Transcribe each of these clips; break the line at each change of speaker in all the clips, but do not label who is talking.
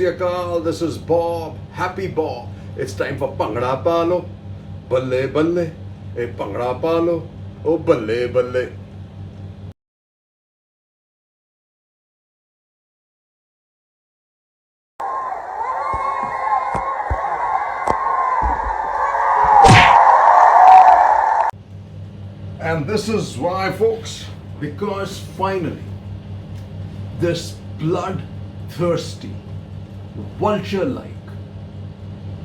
Akal, this is Bob. Happy Bob. It's time for Pangra Palo. Balle Balle. Pangra Palo. Oh, Balle Balle. And this is why, folks, because finally, this bloodthirsty, vulture-like,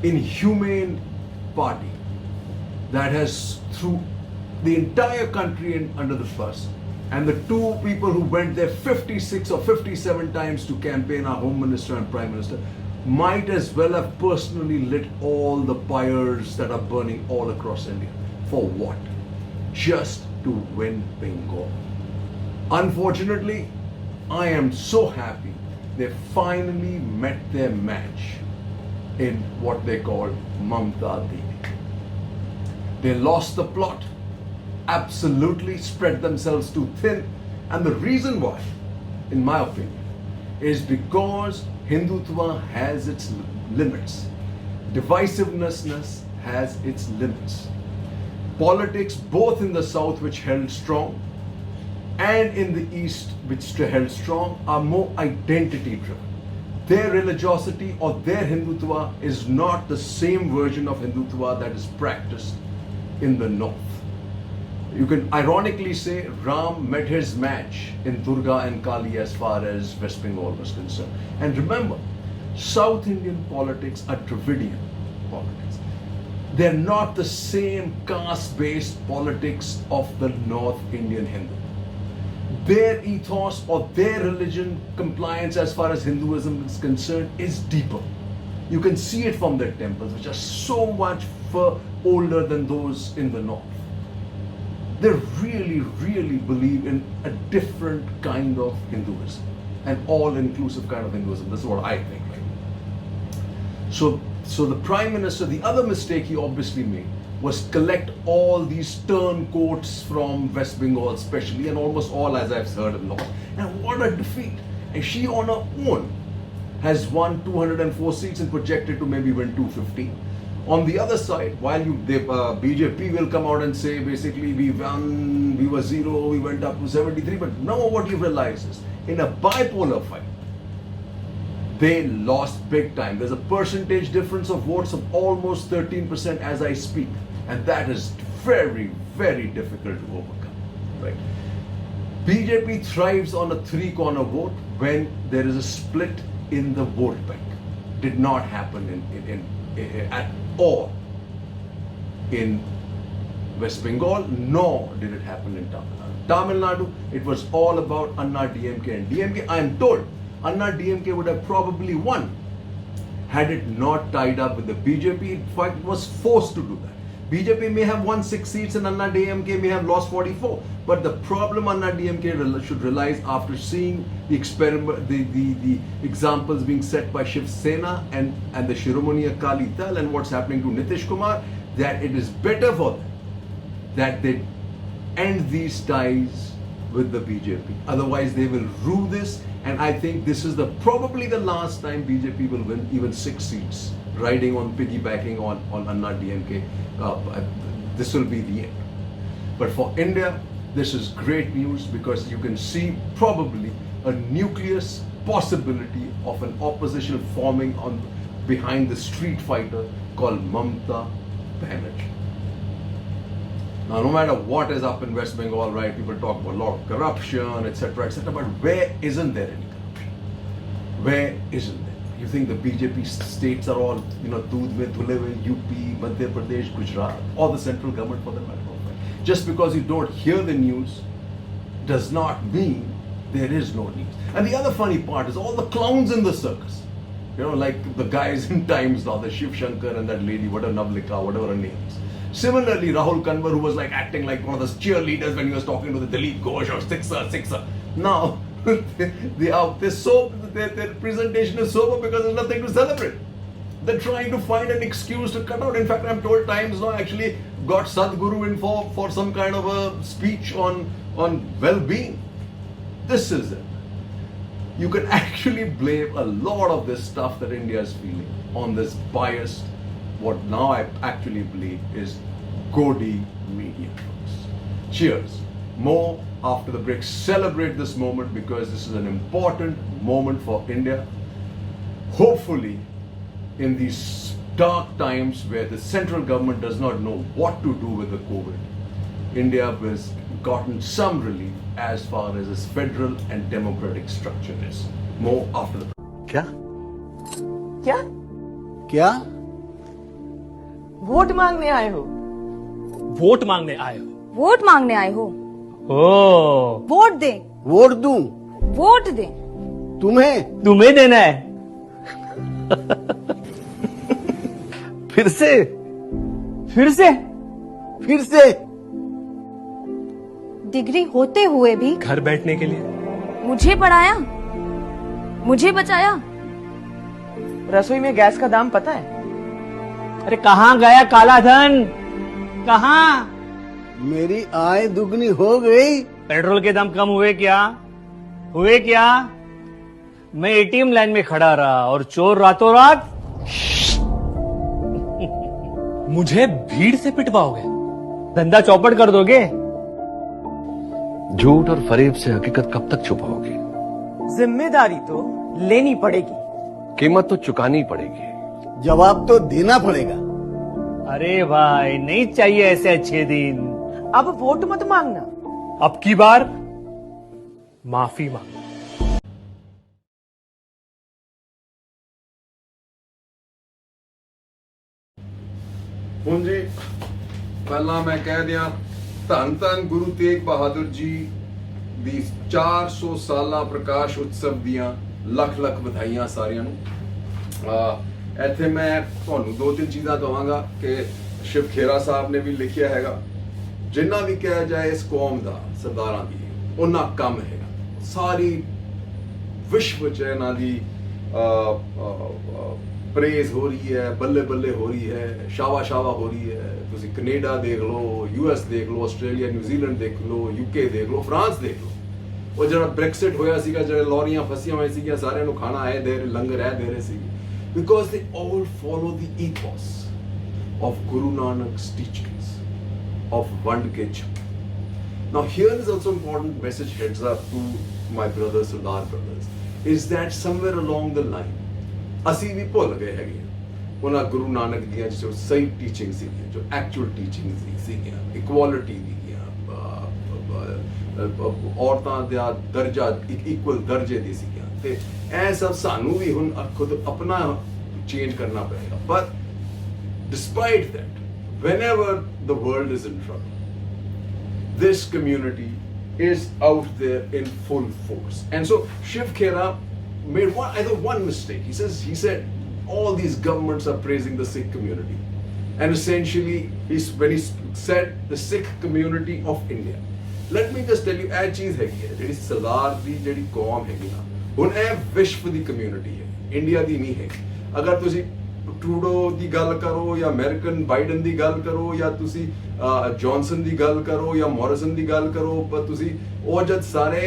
inhumane party that has threw the entire country under the bus, and the two people who went there 56 or 57 times to campaign, our Home Minister and Prime Minister, might as well have personally lit all the pyres that are burning all across India. For what? Just to win Bengal. Unfortunately, I am so happy they finally met their match in what they call Mamta Devi. They lost the plot, absolutely spread themselves too thin, and the reason why, in my opinion, is because Hindutva has its limits. Divisiveness has its limits. Politics, both in the south, which held strong, and in the east, which held strong, are more identity driven. Their religiosity or their Hindutva is not the same version of Hindutva that is practiced in the north. You can ironically say Ram met his match in Durga and Kali as far as West Bengal was concerned. And remember, South Indian politics are Dravidian politics. They're not the same caste-based politics of the North Indian Hindu. Their ethos or their religion compliance as far as Hinduism is concerned is deeper. You can see it from their temples, which are so much older than those in the North. They really, really believe in a different kind of Hinduism, an all-inclusive kind of Hinduism. This is what I think. So the Prime Minister, the other mistake he obviously made was collect all these turncoats from West Bengal especially, and almost all, as I've heard, in North. And what a defeat. And she on her own has won 204 seats and projected to maybe win 250. On the other side, while BJP will come out and say basically we won, we were 0, we went up to 73, but now what you realize is in a bipolar fight, they lost big time. There's a percentage difference of votes of almost 13% as I speak. And that is very, very difficult to overcome. Right? BJP thrives on a three-corner vote when there is a split in the vote bank. Did not happen at all in West Bengal, nor did it happen in Tamil Nadu. Tamil Nadu, it was all about Anna DMK and DMK. I am told Anna DMK would have probably won had it not tied up with the BJP. In fact, it was forced to do that. BJP may have won 6 seats and Anna DMK may have lost 44. But the problem Anna DMK should realize after seeing the experiment, the examples being set by Shiv Sena and the Shiromani Akali Dal and what's happening to Nitish Kumar, that it is better for them that they end these ties with the BJP. Otherwise, they will rue this. And I think this is probably the last time BJP will win even 6 seats, riding on piggybacking on Anna DMK. This will be the end. But for India, this is great news because you can see probably a nucleus possibility of an opposition forming behind the street fighter called Mamta Banerjee. Now, no matter what is up in West Bengal, right, people talk about a lot of corruption, etc., but where isn't there any corruption? Where isn't there? You think the BJP states are all, Doodh mein dhule hue, UP, Madhya Pradesh, Gujarat, or the central government for the matter of fact. Just because you don't hear the news does not mean there is no news. And the other funny part is all the clowns in the circus. Like the guys in Times now, the Shiv Shankar and that lady, whatever her name is. Similarly, Rahul Kanwar, who was like acting like one of those cheerleaders when he was talking to the Dilip Ghosh or Sixer. Now, their presentation is sober because there's nothing to celebrate. They're trying to find an excuse to cut out. In fact, I'm told Times now actually got Sadhguru in for some kind of a speech on well-being. This is it. you can actually blame a lot of this stuff that India is feeling on this biased, what now I actually believe is gaudy media. Cheers. More after the break. Celebrate this moment because this is an important moment for India. Hopefully, in these dark times where the central government does not know what to do with the COVID, India has gotten some relief as far as its federal and democratic structure is. More after the break.
क्या
क्या
क्या
vote मांगने आए हो?
Vote मांगने आए हो?
Vote मांगने आए हो?
ओ,
वोट दे,
वोट दूं
वोट दे।
तुम्हें?
तुम्हें देना है?
फिर से
फिर से?
फिर से
डिग्री होते हुए भी
घर बैठने के लिए
मुझे पढ़ाया, मुझे बचाया।
रसोई में गैस का दाम पता है?
अरे कहाँ गया काला धन? कहाँ?
मेरी आय दुगनी हो गई।
पेट्रोल के दाम कम हुए क्या? हुए क्या? मैं एटीएम लाइन में खड़ा रहा और चोर रातों रात मुझे भीड़ से पिटवाओगे? धंधा चौपट कर दोगे?
झूठ और फरेब से हकीकत कब तक छुपाओगे?
जिम्मेदारी तो लेनी पड़ेगी।
कीमत तो चुकानी पड़ेगी। जवाब तो देना पड़ेगा।
अरे भाई नहीं चाहिए ऐसे अच्छे दिन।
अब वोट मत मांगना।
अब की बार माफी मांग।
ਹੁਣ ਜੀ ਪਹਿਲਾਂ ਮੈਂ ਕਹਿ ਦਿਆਂ ਧੰਨ ਧੰਨ ਗੁਰੂ ਤੇਗ ਬਹਾਦਰ ਜੀ ਦੀ 400 ਸਾਲਾ ਪ੍ਰਕਾਸ਼ ਉਤਸਵ ਦੀਆਂ ਲੱਖ ਲੱਖ ਵਧਾਈਆਂ ਸਾਰਿਆਂ ਨੂੰ। ਇੱਥੇ ਮੈਂ ਤੁਹਾਨੂੰ ਦੋ ਤਿੰਨ ਚੀਜ਼ਾਂ ਦਵਾਂਗਾ ਕਿ ਸ਼ਿਵ ਖੇਰਾ ਸਾਹਿਬ ਨੇ ਵੀ ਲਿਖਿਆ ਹੈਗਾ, ਜਿੰਨਾ ਵੀ ਕਿਹਾ ਜਾਏ ਇਸ ਕੌਮ ਦਾ ਸਰਦਾਰਾਂ ਦੀ ਉਹਨਾਂ ਕੰਮ ਹੈਗਾ। ਸਾਰੀ ਵਿਸ਼ਵ 'ਚ ਇਹਨਾਂ ਦੀ प्रेज हो रही है, बल्ले बल्ले हो रही है, शावा शावा हो रही है। तुसी कनेडा देख लो, यूएस देख लो, आस्ट्रेलिया न्यूजीलैंड देख लो, यूके देख लो, फ्रांस देख लो। ਉਹ ਜਿਹੜਾ ਬ੍ਰੈਕਸਿਟ ਹੋਇਆ ਸੀਗਾ, ਜਿਹੜੇ ਲੌਰੀਆਂ ਫਸੀਆਂ ਹੋਈਆਂ ਸੀਗੀਆਂ, ਸਾਰਿਆਂ ਨੂੰ ਖਾਣਾ ਆਏ ਦੇ ਰਹੇ, ਲੰਗਰ ਆਏ ਦੇ ਰਹੇ ਸੀ, because they all follow the ethos of Guru Nanak's teachings of ਵੰਡ ਕੇ ਛਕ। Now here is also important message heads up to my brothers, Sardar brothers, is that somewhere along the line ਅਸੀਂ ਵੀ ਭੁੱਲ ਗਏ ਹੈਗੇ ਉਹਨਾਂ ਗੁਰੂ ਨਾਨਕ ਦੀਆਂ ਜੋ ਸਹੀ ਟੀਚਿੰਗ ਸੀਗੀਆਂ, ਜੋ ਐਕਚੁਅਲ ਟੀਚਿੰਗ ਸੀਗੀਆਂ, ਇਕੁਐਲਿਟੀ ਦੀਆਂ, ਔਰਤਾਂ ਦਾ ਦਰਜਾ ਇਕੁਅਲ ਦਰਜੇ ਦੀ ਸੀਗੀਆਂ, ਤੇ ਇਹ ਸਭ ਸਾਨੂੰ ਵੀ ਹੁਣ ਖੁਦ ਆਪਣਾ ਚੇਂਜ ਕਰਨਾ ਪਏਗਾ। But despite that, whenever the world is in trouble, this community is out there in full force. And so Shiv Khera made one mistake. He said all these governments are praising the Sikh community, and essentially when he said the Sikh community of India, let me just tell you, ਇਹ ਚੀਜ਼ ਹੈਗੀ ਹੈ ਜਿਹੜੀ ਸਰਦਾਰ ਦੀ ਜਿਹੜੀ ਕੌਮ ਹੈਗੀ ਨਾ, ਹੁਣ ਇਹ ਵਿਸ਼ਵ ਦੀ ਕਮਿਊਨਿਟੀ ਹੈ, ਇੰਡੀਆ ਦੀ ਨਹੀਂ ਹੈ। ਅਗਰ ਤੁਸੀਂ ਟਰੂਡੋ ਦੀ ਗੱਲ ਕਰੋ ਜਾਂ ਅਮਰੀਕਨ ਬਾਈਡਨ ਦੀ ਗੱਲ ਕਰੋ ਜਾਂ ਤੁਸੀਂ ਜੌਨਸਨ ਦੀ ਗੱਲ ਕਰੋ ਜਾਂ ਮੋਰਿਸਨ ਦੀ ਗੱਲ ਕਰੋ, ਪਰ ਤੁਸੀਂ ਉਹ ਜਦ ਸਾਰੇ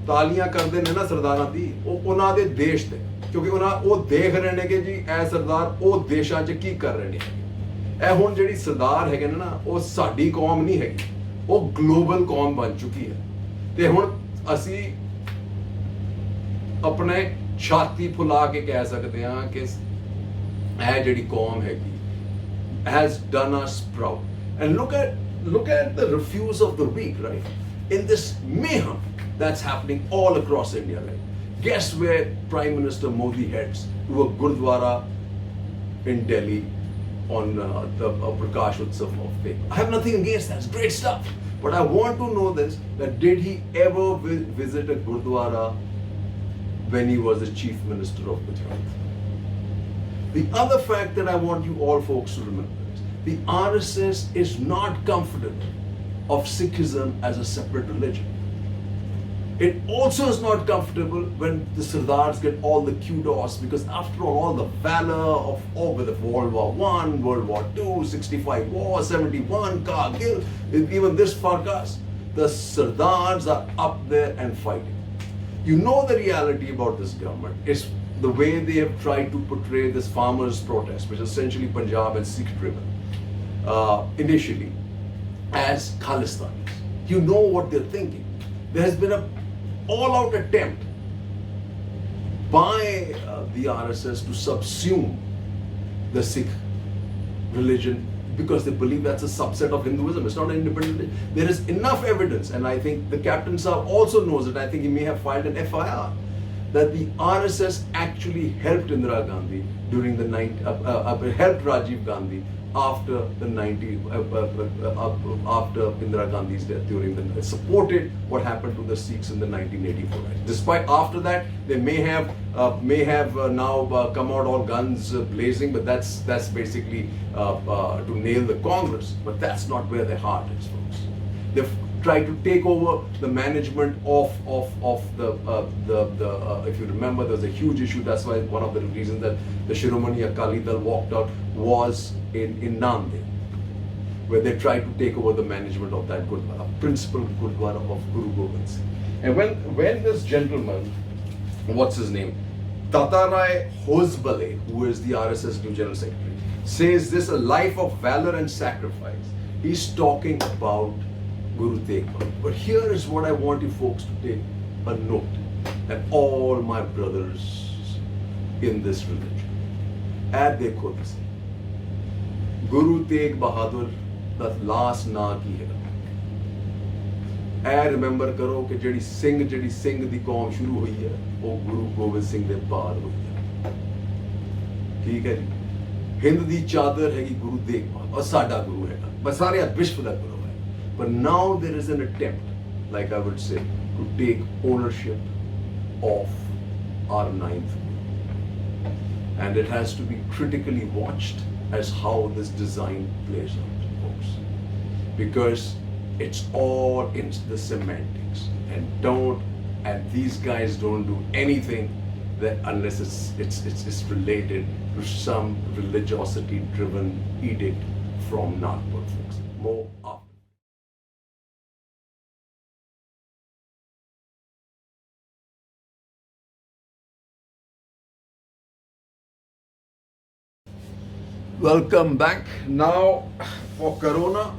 ਤਾਲੀਆਂ ਕਰਦੇ ਨੇ ਨਾ ਸਰਦਾਰਾਂ ਦੀ, ਉਹ ਉਹਨਾਂ ਦੇ ਦੇਸ਼ ਦੇ, ਕਿਉਂਕਿ ਉਹ ਦੇਖ ਰਹੇ ਨੇ ਕਿ ਜੀ ਇਹ ਸਰਦਾਰ ਉਹ ਦੇਸ਼ਾਂ 'ਚ ਕੀ ਕਰ ਰਹੇ ਨੇ। ਇਹ ਹੁਣ ਜਿਹੜੀ ਸਰਦਾਰ ਹੈਗੇ ਨੇ ਨਾ, ਉਹ ਸਾਡੀ ਕੌਮ ਨਹੀਂ ਹੈਗੀ, ਉਹ ਗਲੋਬਲ ਕੌਮ ਬਣ ਚੁੱਕੀ ਹੈ। ਤੇ ਹੁਣ ਅਸੀਂ ਆਪਣੇ ਛਾਤੀ ਫੁਲਾ ਕੇ ਕਹਿ ਸਕਦੇ ਹਾਂ ਕਿ ਇਹ ਜਿਹੜੀ ਕੌਮ ਹੈਗੀ has done us proud. And look at the refuse of the week, right? In this mayhem that's happening all across India, right? Guess where Prime Minister Modi heads? To a Gurdwara in Delhi on the Prakash Utsav of Faith. I have nothing against that. It's great stuff. But I want to know this, that did he ever visit a Gurdwara when he was the Chief Minister of Gujarat? The other fact that I want you all folks to remember is the RSS is not comfortable of Sikhism as a separate religion. It also is not comfortable when the Sardars get all the kudos, because after all the valor of over the World War I, World War II, 65 war, 71, Kargil, even this Farkas, the Sardars are up there and fighting. You know the reality about this government is the way they have tried to portray this farmers' protest, which is essentially Punjab and Sikh driven, initially as Khalistanis. You know what they're thinking. There has been a all-out attempt by the RSS to subsume the Sikh religion because they believe that's a subset of Hinduism. It's not an independent. There is enough evidence, and I think the Captain Saab also knows it. I think he may have filed an FIR that the RSS actually helped Indira Gandhi during the helped Rajiv Gandhi after the after Indira Gandhi's death, supported what happened to the Sikhs in the 1984 riot. Despite after that, they may have now come out all guns blazing, but that's basically to nail the Congress. But that's not where their heart is, folks. They've tried to take over the management of the if you remember, there was a huge issue. That's why one of the reasons that the Shiromani Akali Dal walked out was in Nanded, where they tried to take over the management of that Gurdwara, principal Gurdwara of Guru Gobind Singh. And when this gentleman, what's his name, Tatarai Hosbale, who is the RSS new general secretary, says this a life of valor and sacrifice, he's talking about Guru Tegh Bahadur. But here is what I want you folks to take a note, and all my brothers in this religion, at their core, Guru Tegh Bahadur the last ਨਾਂ ਕੀ ਹੈ? ਇਹ remember ਕਰੋ ਕਿ ਜਿਹੜੀ ਸਿੰਘ ਦੀ ਕੌਮ ਸ਼ੁਰੂ ਹੋਈ ਹੈ ਉਹ ਗੁਰੂ ਗੋਬਿੰਦ ਸਿੰਘ ਦੇ ਬਾਅਦ ਹੋਈ ਹੈ। ਠੀਕ ਹੈ ਜੀ, ਹਿੰਦ ਦੀ ਚਾਦਰ ਹੈਗੀ ਗੁਰੂ ਤੇਗ ਬਹਾਦਰ, ਔਰ ਸਾਡਾ ਗੁਰੂ ਹੈਗਾ, ਬਸ ਸਾਰੇ ਵਿਸ਼ਵ ਦਾ ਗੁਰੂ ਹੈ। But now there is an attempt, like I would say, to take ownership of our ninth guru. And it has to be critically watched as how this design plays out, folks, because it's all in the semantics, and these guys don't do anything that unless it's related to some religiosity driven edict from Nagpur, folks. More up. Welcome back. Now for Corona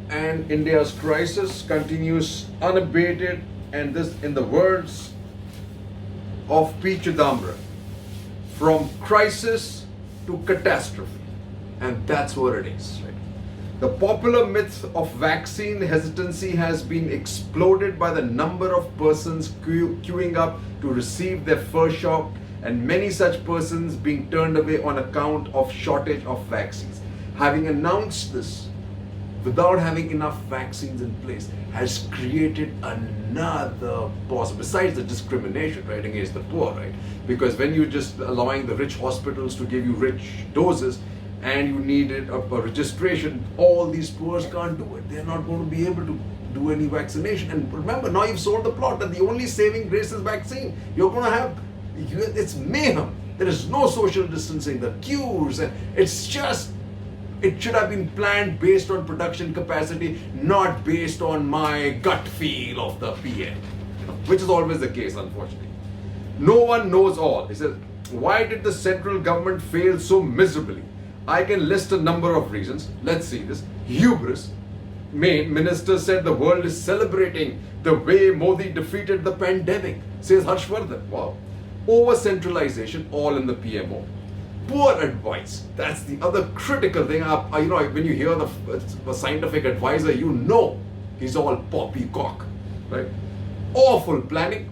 and India's crisis continues unabated, and this in the words of P. Chidambaram, from crisis to catastrophe. And that's what it is, right? The popular myth of vaccine hesitancy has been exploded by the number of persons queuing up to receive their first shot, and many such persons being turned away on account of shortage of vaccines. Having announced this, without having enough vaccines in place, has created another possible, besides the discrimination, right, against the poor, right? Because when you're just allowing the rich hospitals to give you rich doses, and you needed a registration, all these poor can't do it. They're not going to be able to do any vaccination. And remember, now you've sold the plot that the only saving grace is vaccine. You're going to have, it's mayhem. There is no social distancing, the queues, and it's just, it should have been planned based on production capacity, not based on my gut feel of the PM, which is always the case, unfortunately. No one knows all. He says, why did the central government fail so miserably? I can list a number of reasons. Let's see this. Hubris. Main minister said the world is celebrating the way Modi defeated the pandemic, says Harshvardhan. Wow. Over centralization, all in the PMO. Poor advice. That's the other critical thing. You know, when you hear the scientific advisor, you know he's all poppycock, right? Awful planning,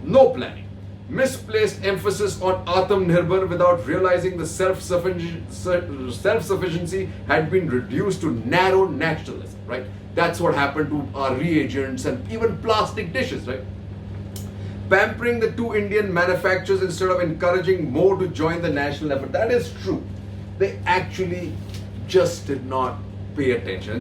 no planning. Misplaced emphasis on Atmanirbhar without realizing the self-sufficiency had been reduced to narrow nationalism, right? That's what happened to our reagents and even plastic dishes, right? Pampering the two Indian manufacturers instead of encouraging more to join the national effort. That is true. They actually just did not pay attention.